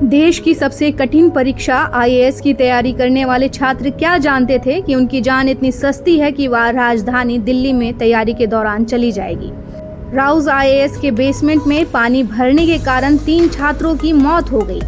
देश की सबसे कठिन परीक्षा आईएएस की तैयारी करने वाले छात्र क्या जानते थे कि उनकी जान इतनी सस्ती है कि वह राजधानी दिल्ली में तैयारी के दौरान चली जाएगी। राउज आईएएस के बेसमेंट में पानी भरने के कारण 3 छात्रों की मौत हो गई।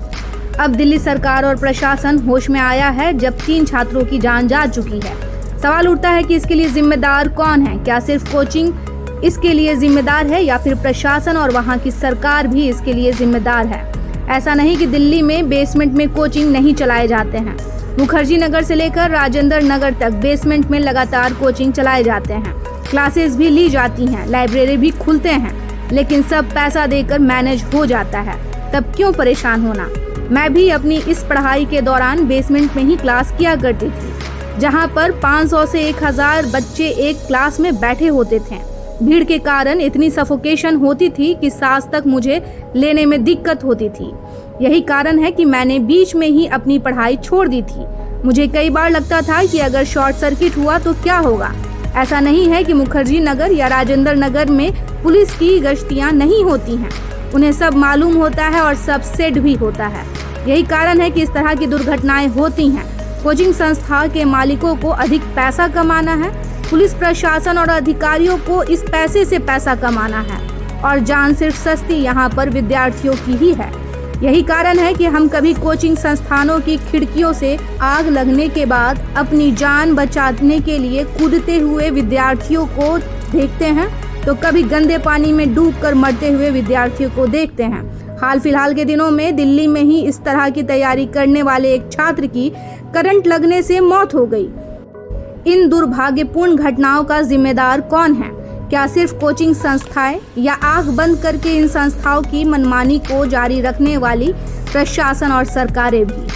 अब दिल्ली सरकार और प्रशासन होश में आया है जब 3 छात्रों की जान जा चुकी है। सवाल उठता है कि इसके लिए जिम्मेदार कौन है? क्या सिर्फ कोचिंग इसके लिए जिम्मेदार है या फिर प्रशासन और वहाँ की सरकार भी इसके लिए जिम्मेदार है? ऐसा नहीं कि दिल्ली में बेसमेंट में कोचिंग नहीं चलाए जाते हैं। मुखर्जी नगर से लेकर राजेंद्र नगर तक बेसमेंट में लगातार कोचिंग चलाए जाते हैं। क्लासेस भी ली जाती हैं, लाइब्रेरी भी खुलते हैं, लेकिन सब पैसा देकर मैनेज हो जाता है। तब क्यों परेशान होना? मैं भी अपनी इस पढ़ाई के दौरान बेसमेंट में ही क्लास किया करती थी, जहाँ पर 500 से 1000 बच्चे एक क्लास में बैठे होते थे। भीड़ के कारण इतनी सफोकेशन होती थी कि सांस तक मुझे लेने में दिक्कत होती थी। यही कारण है कि मैंने बीच में ही अपनी पढ़ाई छोड़ दी थी। मुझे कई बार लगता था कि अगर शॉर्ट सर्किट हुआ तो क्या होगा। ऐसा नहीं है कि मुखर्जी नगर या राजेंद्र नगर में पुलिस की गश्तियाँ नहीं होती हैं, उन्हें सब मालूम होता है और सब सेट भी होता है। यही कारण है कि इस तरह की दुर्घटनाएं होती हैं। कोचिंग संस्था के मालिकों को अधिक पैसा कमाना है, पुलिस प्रशासन और अधिकारियों को इस पैसे से पैसा कमाना है और जान सिर्फ सस्ती यहाँ पर विद्यार्थियों की ही है। यही कारण है कि हम कभी कोचिंग संस्थानों की खिड़कियों से आग लगने के बाद अपनी जान बचाने के लिए कूदते हुए विद्यार्थियों को देखते हैं, तो कभी गंदे पानी में डूबकर मरते हुए विद्यार्थियों को देखते हैं। हाल फिलहाल के दिनों में दिल्ली में ही इस तरह की तैयारी करने वाले एक छात्र की करंट लगने से मौत हो गई। इन दुर्भाग्यपूर्ण घटनाओं का जिम्मेदार कौन है? क्या सिर्फ कोचिंग संस्थाएं या आंख बंद करके इन संस्थाओं की मनमानी को जारी रखने वाली प्रशासन और सरकारें भी?